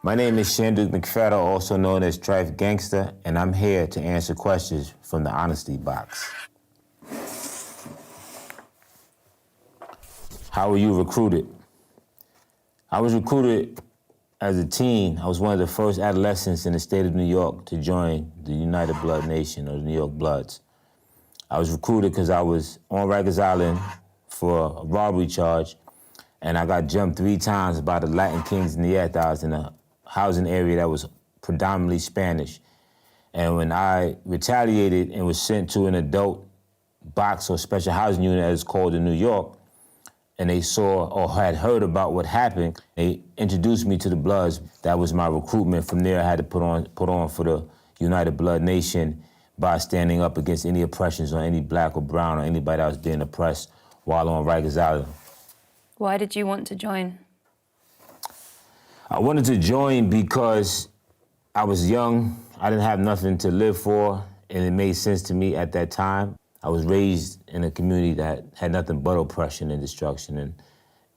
My name is Shanduk McFadden, also known as Trife Gangster, and I'm here to answer questions from the Honesty Box. How were you recruited? I was recruited as a teen. I was one of the first adolescents in the state of New York to join the United Blood Nation, or the New York Bloods. I was recruited because I was on Rikers Island for a robbery charge, and I got jumped 3 times by the Latin Kings in the act. I was in a housing area that was predominantly Spanish. And when I retaliated and was sent to an adult box or special housing unit, as it's called in New York, and they saw or had heard about what happened, they introduced me to the Bloods. That was my recruitment. From there, I had to put on for the United Blood Nation by standing up against any oppressions on any black or brown or anybody that was being oppressed while on Rikers Island. Why did you want to join? I wanted to join because I was young, I didn't have nothing to live for, and it made sense to me at that time. I was raised in a community that had nothing but oppression and destruction, and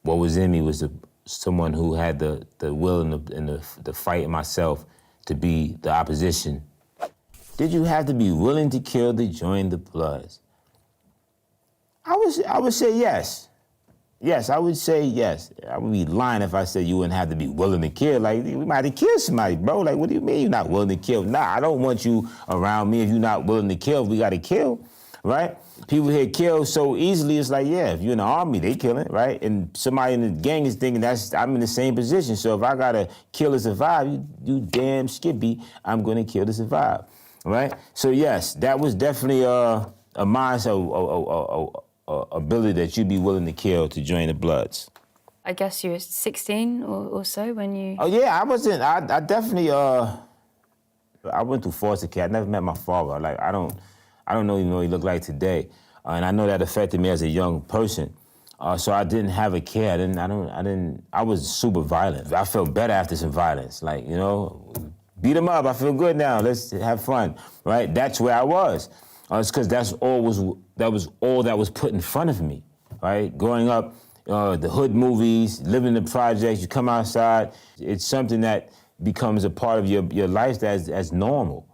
what was in me was someone who had the will and the fight in myself to be the opposition. Did you have to be willing to kill to join the Bloods? I would say yes. Yes, I would say yes. I would be lying if I said you wouldn't have to be willing to kill. Like, we might have killed somebody, bro. Like, what do you mean you're not willing to kill? Nah, I don't want you around me if you're not willing to kill. We gotta kill, right? People here kill so easily, it's like, yeah, if you're in the army, they killing, right? And somebody in the gang is thinking I'm in the same position. So if I gotta kill to survive, you damn skippy, I'm gonna kill to survive, right? So yes, that was definitely a mindset, ability that you'd be willing to kill to join the Bloods. I guess you were 16 or so when you... Oh yeah, I definitely, I went through foster care. I never met my father. Like, I don't even know what he looked like today. And I know that affected me as a young person. So I didn't have a care. I was super violent. I felt better after some violence. Like, you know, beat him up, I feel good now, let's have fun, right? That's where I was. It's because that was all that was put in front of me, right? Growing up, the hood movies, living in the projects, you come outside, it's something that becomes a part of your life as normal.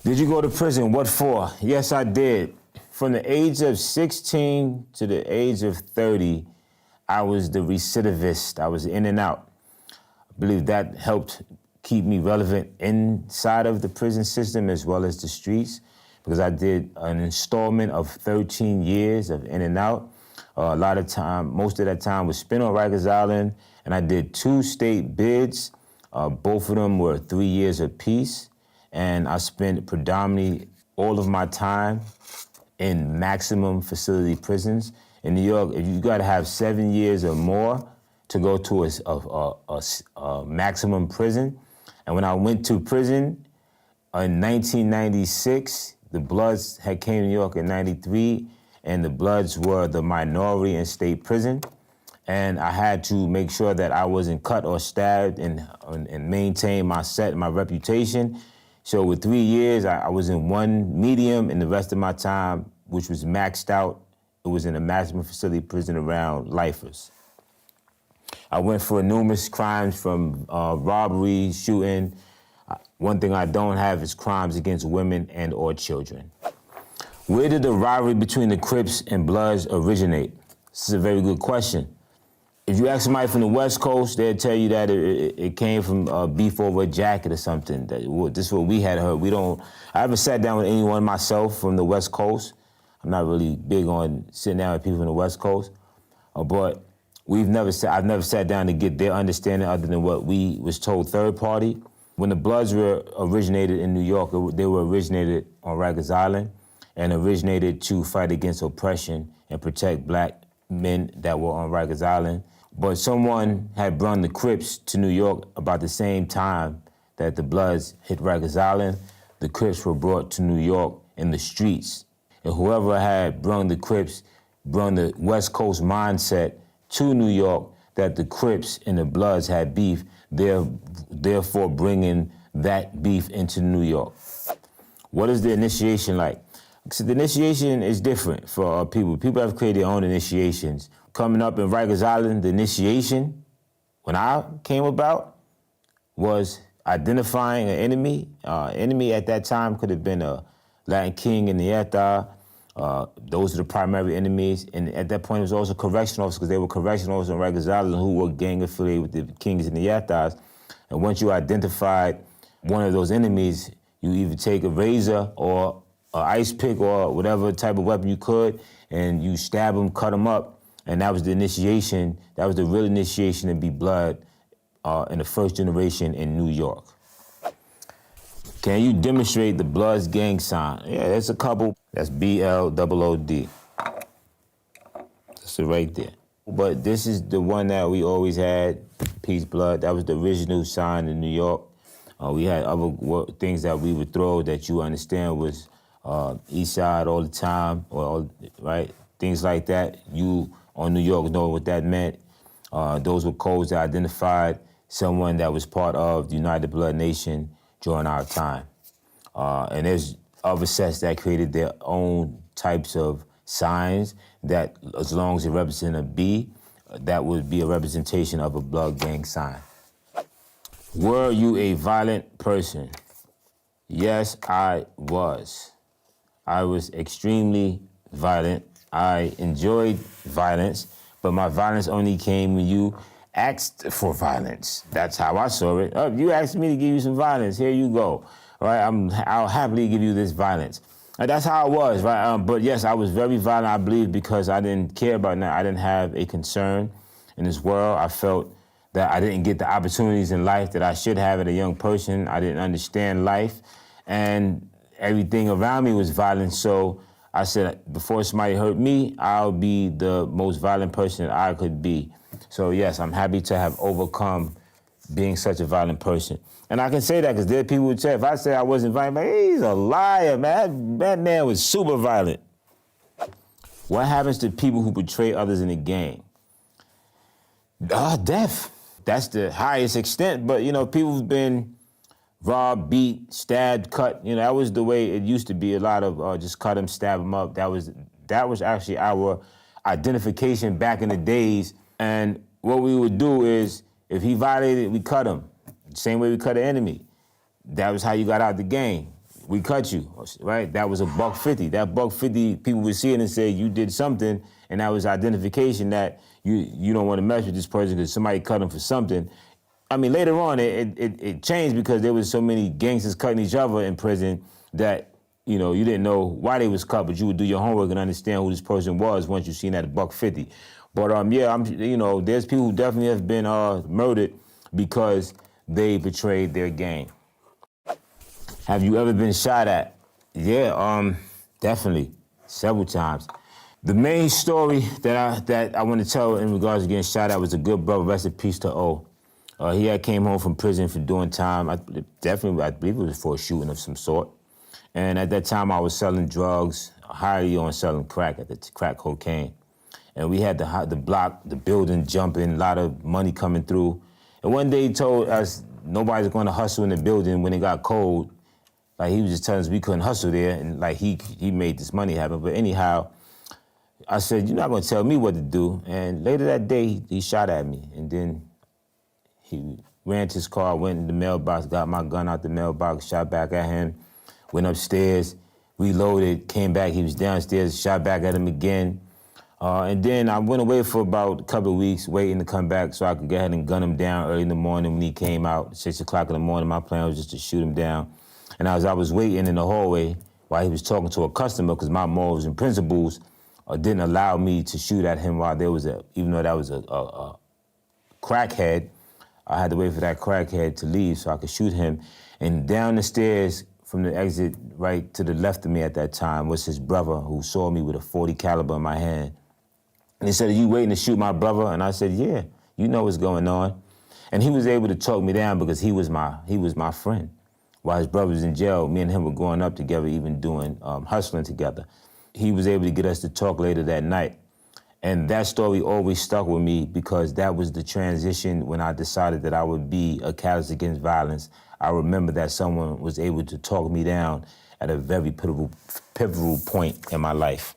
Did you go to prison? What for? Yes, I did. From the age of 16 to the age of 30, I was the recidivist. I was in and out. I believe that helped keep me relevant inside of the prison system as well as the streets, because I did an installment of 13 years of in and out. A lot of time, most of that time was spent on Rikers Island, and I did 2 state bids. Both of them were 3 years apiece, and I spent predominantly all of my time in maximum facility prisons. In New York, if you gotta have 7 years or more to go to a maximum prison. And when I went to prison in 1996, the Bloods had came to New York in 93, and the Bloods were the minority in state prison. And I had to make sure that I wasn't cut or stabbed and maintain my set and my reputation. So with 3 years, I was in one medium, and the rest of my time, which was maxed out, it was in a maximum facility prison around lifers. I went for numerous crimes from robbery, shooting. One thing I don't have is crimes against women and or children. Where did the rivalry between the Crips and Bloods originate? This is a very good question. If you ask somebody from the West Coast, they'll tell you that it came from beef over a jacket or something. This is what we had heard. I haven't sat down with anyone myself from the West Coast. I'm not really big on sitting down with people from the West Coast, but I've never sat down to get their understanding other than what we was told third party. When the Bloods were originated in New York, they were originated on Rikers Island and originated to fight against oppression and protect black men that were on Rikers Island. But someone had brought the Crips to New York about the same time that the Bloods hit Rikers Island. The Crips were brought to New York in the streets. And whoever had brought the Crips brought the West Coast mindset to New York that the Crips and the Bloods had beef, therefore bringing that beef into New York. What is the initiation like? So the initiation is different for people. People have created their own initiations. Coming up in Rikers Island, the initiation, when I came about, was identifying an enemy. Enemy at that time could have been a Latin king in the Eta. Those are the primary enemies. And at that point, it was also correctional officers, because they were correctional officers and Rikers who were gang affiliated with the kings and the Etas. And once you identified one of those enemies, you either take a razor or an ice pick or whatever type of weapon you could, and you stab them, cut them up. And that was the initiation. That was the real initiation to be blood in the first generation in New York. Can you demonstrate the Bloods gang sign? Yeah, there's a couple. That's BLOOD. That's it right there. But this is the one that we always had, Peace Blood. That was the original sign in New York. We had other things that we would throw that you understand was East Side all the time, right? Things like that. You on New York know what that meant. Those were codes that identified someone that was part of the United Blood Nation during our time. And there's other sets that created their own types of signs that, as long as it represents a B, that would be a representation of a blood gang sign. Were you a violent person? Yes, I was. I was extremely violent. I enjoyed violence, but my violence only came when you asked for violence. That's how I saw it. Oh, you asked me to give you some violence. Here you go. Right? I'll happily give you this violence. And that's how I was, right? But yes, I was very violent, I believe, because I didn't care about that. I didn't have a concern in this world. I felt that I didn't get the opportunities in life that I should have as a young person. I didn't understand life, and everything around me was violent. So I said, before somebody hurt me, I'll be the most violent person that I could be. So yes, I'm happy to have overcome being such a violent person. And I can say that because there are people who say, if I say I wasn't violent, like, hey, he's a liar, man. That man was super violent. What happens to people who betray others in the gang? Death. That's the highest extent. But, people who've been robbed, beat, stabbed, cut, that was the way it used to be. A lot of just cut them, stab them up. That was actually our identification back in the days. And what we would do is, if he violated, we cut him. Same way we cut an enemy. That was how you got out the game. We cut you, right? That was a $150. That $150, people would see it and say, you did something, and that was identification that you don't want to mess with this person because somebody cut him for something. I mean, later on, it changed because there was so many gangsters cutting each other in prison that, you didn't know why they was cut, but you would do your homework and understand who this person was once you seen that $150. But yeah, there's people who definitely have been murdered because they betrayed their gang. Have you ever been shot at? Yeah, definitely, several times. The main story that I want to tell in regards to getting shot at was a good brother, rest in peace to O. He had came home from prison for doing time. I believe it was for a shooting of some sort. And at that time, I was selling drugs, highly on selling crack, crack cocaine. And we had the block, the building jumping, a lot of money coming through. And one day he told us nobody's going to hustle in the building when it got cold. Like, he was just telling us we couldn't hustle there, and like he made this money happen. But anyhow, I said, you're not going to tell me what to do. And later that day, he shot at me. And then he ran to his car, went in the mailbox, got my gun out the mailbox, shot back at him, went upstairs, reloaded, came back, he was downstairs, shot back at him again. And then I went away for about a couple of weeks, waiting to come back so I could go ahead and gun him down early in the morning when he came out, 6 o'clock in the morning. My plan was just to shoot him down. And as I was waiting in the hallway while he was talking to a customer, because my morals and principles didn't allow me to shoot at him while there was even though that was a crackhead, I had to wait for that crackhead to leave so I could shoot him. And down the stairs from the exit right to the left of me at that time was his brother, who saw me with a .40 caliber in my hand. And he said, are you waiting to shoot my brother? And I said, yeah, you know what's going on. And he was able to talk me down because he was my friend. While his brother was in jail, me and him were growing up together, even doing hustling together. He was able to get us to talk later that night. And that story always stuck with me because that was the transition when I decided that I would be a catalyst against violence. I remember that someone was able to talk me down at a very pivotal point in my life.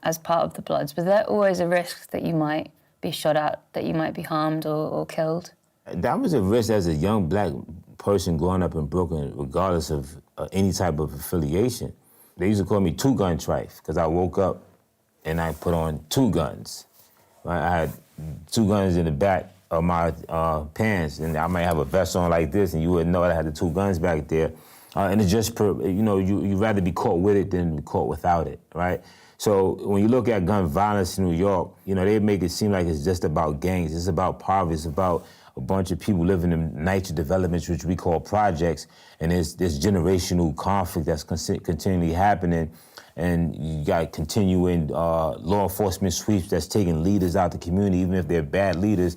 As part of the Bloods, was there always a risk that you might be shot at, that you might be harmed or killed? That was a risk as a young black person growing up in Brooklyn, regardless of any type of affiliation. They used to call me two-gun trife because I woke up and I put on two guns. Right? I had two guns in the back of my pants, and I might have a vest on like this, and you wouldn't know I had the two guns back there. And it's just, you'd rather be caught with it than be caught without it, right? So when you look at gun violence in New York, they make it seem like it's just about gangs. It's about poverty. It's about a bunch of people living in niche developments, which we call projects, and there's generational conflict that's continually happening, and you got continuing law enforcement sweeps that's taking leaders out the community, even if they're bad leaders.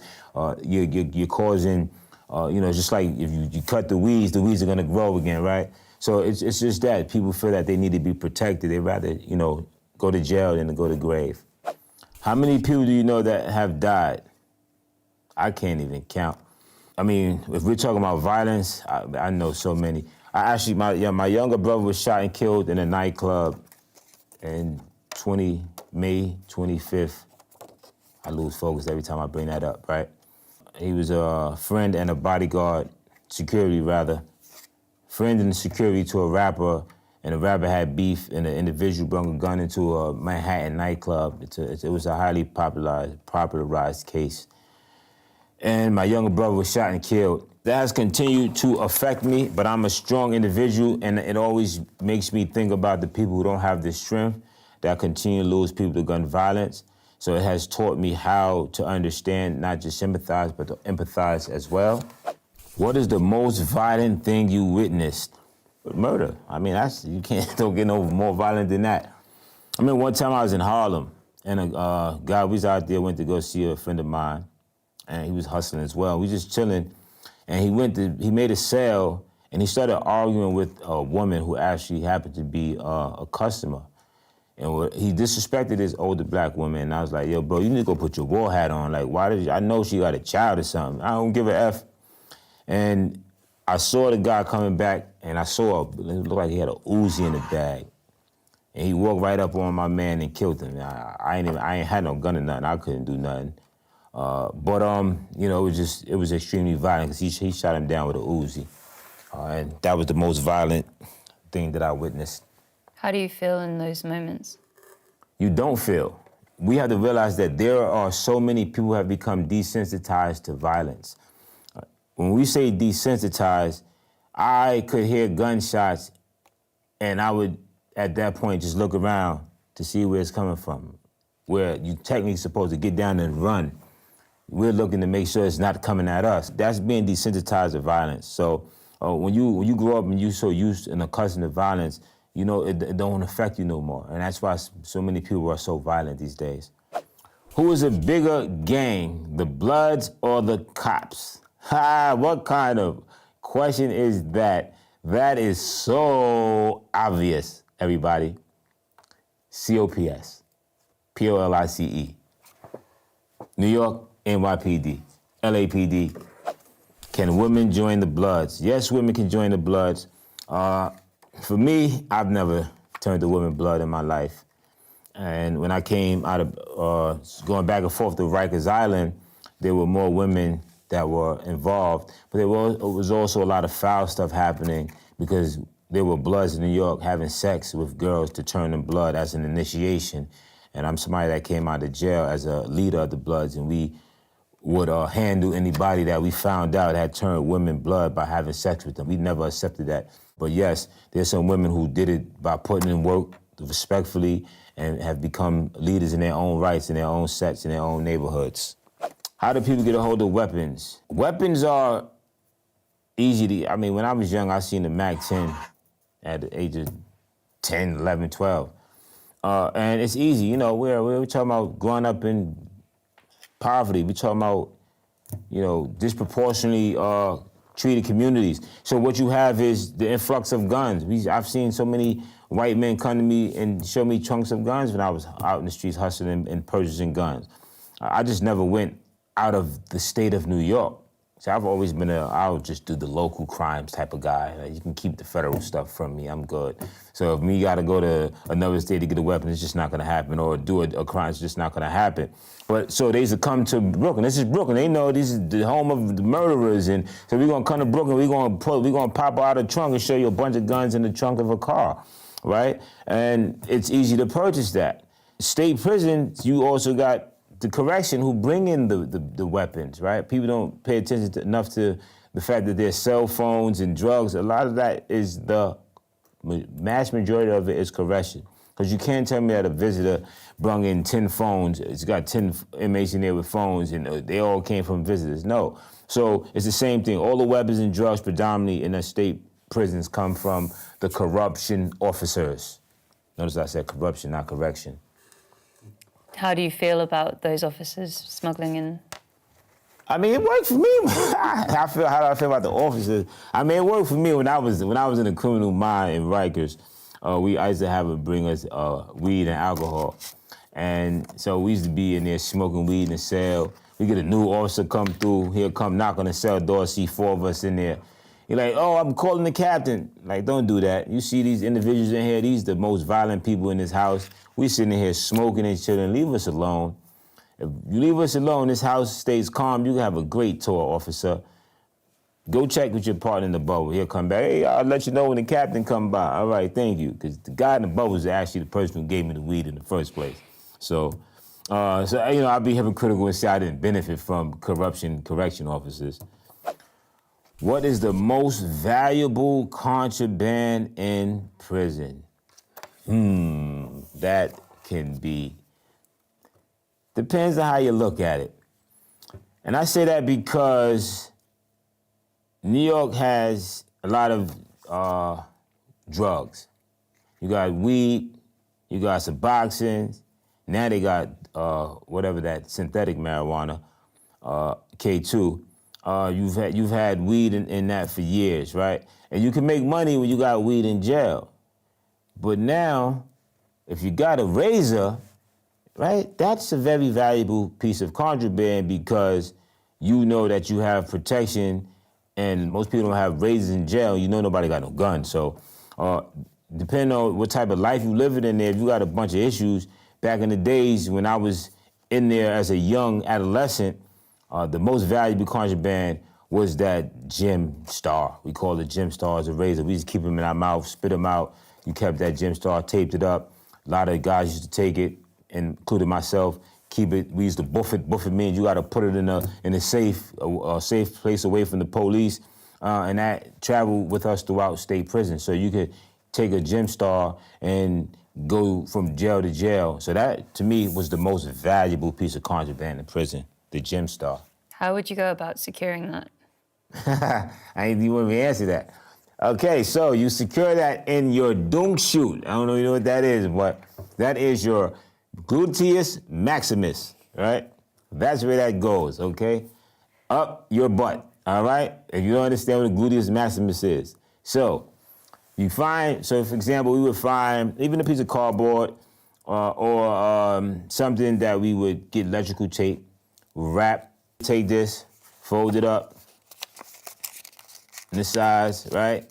You're causing, just like if you cut the weeds are gonna grow again, right? So it's just that people feel that they need to be protected. They'd rather, go to jail than to go to grave. How many people do you know that have died? I can't even count. I mean, if we're talking about violence, I know so many. My younger brother was shot and killed in a nightclub in May 25th. I lose focus every time I bring that up, right? He was a friend and a bodyguard, security rather. Friend and security to a rapper, and the rapper had beef, and the individual brought a gun into a Manhattan nightclub. It was a highly popularized case. And my younger brother was shot and killed. That has continued to affect me, but I'm a strong individual, and it always makes me think about the people who don't have the strength that continue to lose people to gun violence. So it has taught me how to understand, not just sympathize, but to empathize as well. What is the most violent thing you witnessed? Murder. I mean, don't get no more violent than that. I mean, one time I was in Harlem, and a guy was out there, went to go see a friend of mine, and he was hustling as well. We just chilling, and he made a sale, and he started arguing with a woman who actually happened to be a customer. And he disrespected this older black woman, and I was like, yo, bro, you need to go put your war hat on. Like, I know she got a child or something. I don't give a F. And I saw the guy coming back, and it looked like he had a Uzi in the bag. And he walked right up on my man and killed him. I ain't had no gun or nothing. I couldn't do nothing. It was extremely violent because he shot him down with a Uzi. And that was the most violent thing that I witnessed. How do you feel in those moments? You don't feel. We have to realize that there are so many people who have become desensitized to violence. When we say desensitized, I could hear gunshots, and I would, at that point, just look around to see where it's coming from, where you technically supposed to get down and run. We're looking to make sure it's not coming at us. That's being desensitized to violence. So when you grow up and you're so used and accustomed to violence, it don't affect you no more. And that's why so many people are so violent these days. Who is a bigger gang, the Bloods or the cops? What kind of question is that? That is so obvious, everybody. COPS, POLICE. New York, NYPD, LAPD. Can women join the Bloods? Yes, women can join the Bloods. For me, I've never turned a woman blood in my life. And when I came out of going back and forth to Rikers Island, there were more women that were involved. But there was also a lot of foul stuff happening because there were Bloods in New York having sex with girls to turn them blood as an initiation. And I'm somebody that came out of jail as a leader of the Bloods, and we would handle anybody that we found out had turned women blood by having sex with them. We never accepted that. But yes, there's some women who did it by putting in work respectfully and have become leaders in their own rights, in their own sets, in their own neighborhoods. How do people get a hold of weapons? Weapons are easy to, when I was young, I seen the MAC-10 at the age of 10, 11, 12. And it's easy, we're talking about growing up in poverty. We're talking about, disproportionately treated communities. So what you have is the influx of guns. I've seen so many white men come to me and show me trunks of guns when I was out in the streets hustling and purchasing guns. I just never went out of the state of New York. So I've always been I'll just do the local crimes type of guy. Like, you can keep the federal stuff from me, I'm good. So if me gotta go to another state to get a weapon, it's just not gonna happen, or do a crime, it's just not gonna happen. But so they used to come to Brooklyn. This is Brooklyn. They know this is the home of the murderers, and so we're gonna come to Brooklyn. We're gonna pop out a trunk and show you a bunch of guns in the trunk of a car, right? And it's easy to purchase that. State prisons, you also got the correction who bring in the weapons, right? People don't pay attention enough to the fact that there's cell phones and drugs. A lot of that is the mass majority of it is correction. Because you can't tell me that a visitor brung in 10 phones, it's got 10 inmates in there with phones, and they all came from visitors. No. So it's the same thing. All the weapons and drugs predominantly in the state prisons come from the corruption officers. Notice I said corruption, not correction. How do you feel about those officers smuggling in? I mean, it worked for me. How do I feel about the officers? I mean, it worked for me when I was in a criminal mind in Rikers. I used to have it bring us weed and alcohol. And so we used to be in there smoking weed in the cell. We get a new officer come through, he'll come knock on the cell door, see 4 of us in there. You're like, oh, I'm calling the captain. Like, don't do that. You see these individuals in here, these the most violent people in this house. We sitting in here smoking and chilling, leave us alone. If you leave us alone, this house stays calm, you can have a great tour, officer. Go check with your partner in the bubble. He'll come back. Hey, I'll let you know when the captain come by. All right, thank you. Because the guy in the bubble is actually the person who gave me the weed in the first place. So I'll be hypocritical and say I didn't benefit from correction officers. What is the most valuable contraband in prison? That can be, depends on how you look at it. And I say that because New York has a lot of drugs. You got weed, you got Suboxone, now they got whatever that synthetic marijuana, K2. You've had weed in that for years, right? And you can make money when you got weed in jail. But now, if you got a razor, right, that's a very valuable piece of contraband because you know that you have protection, and most people don't have razors in jail. You know nobody got no gun. So depending on what type of life you living in there, if you got a bunch of issues, back in the days when I was in there as a young adolescent, the most valuable contraband was that Gem Star. We called it Gem Star as a razor. We used to keep them in our mouth, spit them out. You kept that Gem Star, taped it up. A lot of guys used to take it, including myself, keep it. We used to buff it. Buff it means you got to put it in a safe place away from the police, and that traveled with us throughout state prison. So you could take a Gem Star and go from jail to jail. So that, to me, was the most valuable piece of contraband in prison, the Gem Star. How would you go about securing that? I ain't even want me to answer that. Okay, so you secure that in your dunk chute. I don't know if you know what that is, but that is your gluteus maximus, right? That's where that goes, okay? Up your butt, all right? If you don't understand what a gluteus maximus is. So for example, we would find even a piece of cardboard or something that we would get electrical tape, wrap, take this, fold it up in the size, right?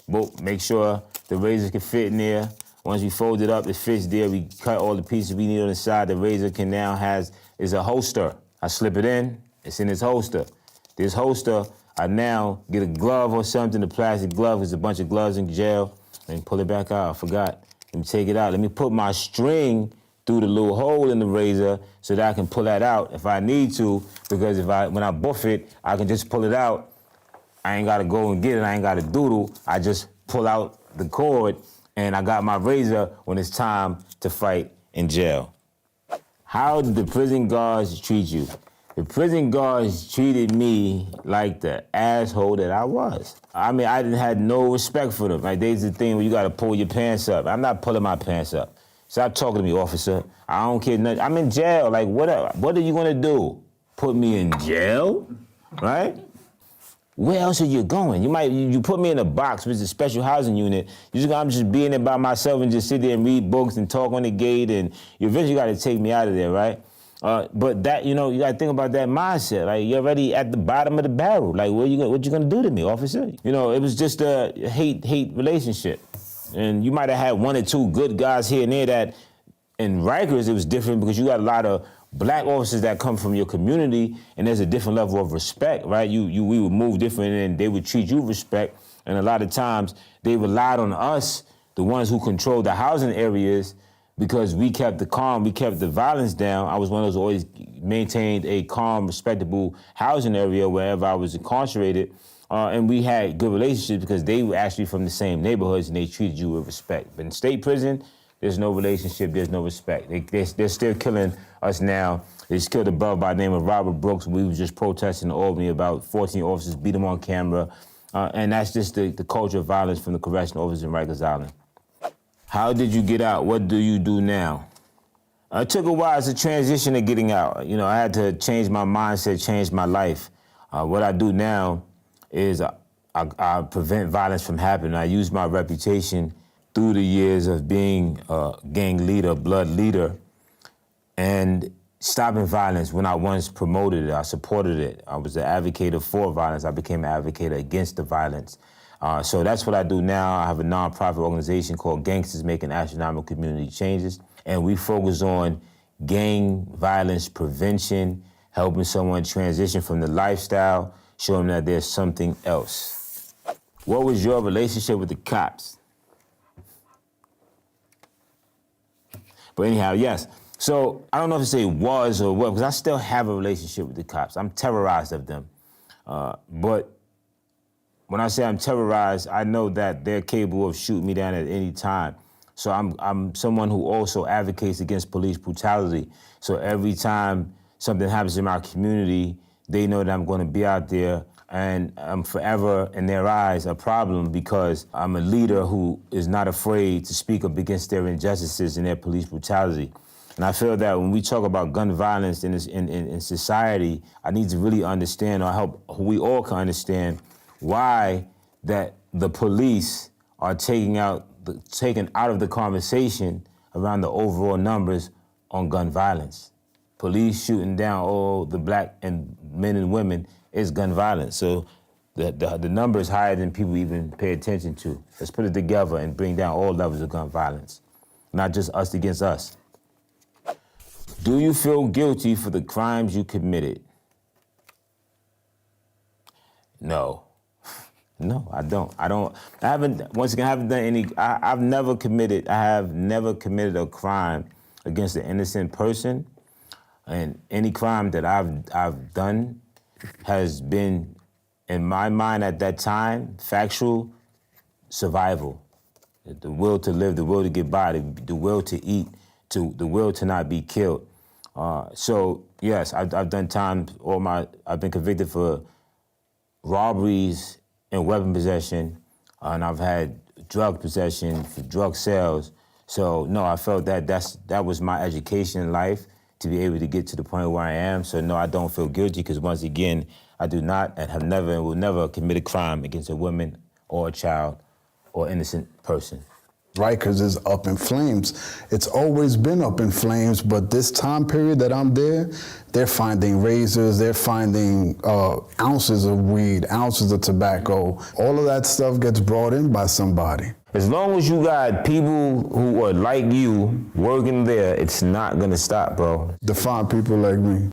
But make sure the razor can fit in there. Once we fold it up, it fits there. We cut all the pieces we need on the side. The razor can now is a holster. I slip it in, it's in its holster. This holster, I now get a glove or something, a plastic glove. There's a bunch of gloves in jail. Let me pull it back out, I forgot. Let me take it out. Let me put my string through the little hole in the razor so that I can pull that out if I need to, because when I buff it, I can just pull it out. I ain't gotta go and get it, I ain't gotta doodle. I just pull out the cord and I got my razor when it's time to fight in jail. How did the prison guards treat you? The prison guards treated me like the asshole that I was. I mean, I didn't have no respect for them. Like, there's the thing where you gotta pull your pants up. I'm not pulling my pants up. Stop talking to me, officer. I don't care nothing. I'm in jail, like, what are you gonna do? Put me in jail, right? Where else are you going? You put me in a box, which is a special housing unit. I'm just being there by myself and just sit there and read books and talk on the gate, and you eventually got to take me out of there, right? But that, you gotta think about that mindset. Like, you're already at the bottom of the barrel. Like, what you gonna do to me, officer? It was just a hate relationship. And you might have had one or two good guys here and there that, in Rikers, it was different because you got a lot of black officers that come from your community, and there's a different level of respect, right? We would move different, and they would treat you with respect. And a lot of times, they relied on us, the ones who controlled the housing areas, because we kept the calm, we kept the violence down. I was one of those who always maintained a calm, respectable housing area wherever I was incarcerated. And we had good relationships because they were actually from the same neighborhoods and they treated you with respect. But in state prison, there's no relationship, there's no respect. They're still killing us now. They just killed a brother by the name of Robert Brooks. We were just protesting in Albany, about 14 officers beat him on camera. And that's just the culture of violence from the correctional officers in Rikers Island. How did you get out? What do you do now? It took a while. It's a transition to getting out. I had to change my mindset, change my life. What I do now is I prevent violence from happening. I use my reputation through the years of being a gang leader, blood leader, and stopping violence. When I once promoted it, I supported it. I was an advocate for violence. I became an advocate against the violence. So that's what I do now. I have a nonprofit organization called Gangsters Making Astronomical Community Changes, and we focus on gang violence prevention, helping someone transition from the lifestyle, show them that there's something else. What was your relationship with the cops? But anyhow, yes. So I don't know if to say was or what, because I still have a relationship with the cops. I'm terrorized of them. But when I say I'm terrorized, I know that they're capable of shooting me down at any time. So I'm someone who also advocates against police brutality. So every time something happens in my community, they know that I'm going to be out there, and I'm forever, in their eyes, a problem because I'm a leader who is not afraid to speak up against their injustices and their police brutality. And I feel that when we talk about gun violence in society, I need to really understand, or help we all can understand, why that the police are taken out of the conversation around the overall numbers on gun violence. Police shooting down all the black and men and women is gun violence. So the number is higher than people even pay attention to. Let's put it together and bring down all levels of gun violence, not just us against us. Do you feel guilty for the crimes you committed? No. No, I don't. I haven't done any, I have never committed a crime against an innocent person. And any crime that I've done has been, in my mind at that time, factual survival. The will to live, the will to get by, the will to eat, the will to not be killed. So yes, I've done time, I've been convicted for robberies and weapon possession, and I've had drug possession for drug sales. So no, I felt that was my education in life, to be able to get to the point where I am. So no, I don't feel guilty, because once again, I do not and have never and will never commit a crime against a woman or a child or innocent person. Rikers is up in flames. It's always been up in flames, but this time period that I'm there, they're finding razors, they're finding ounces of weed, ounces of tobacco. All of that stuff gets brought in by somebody. As long as you got people who are like you working there, it's not gonna stop, bro. To find people like me.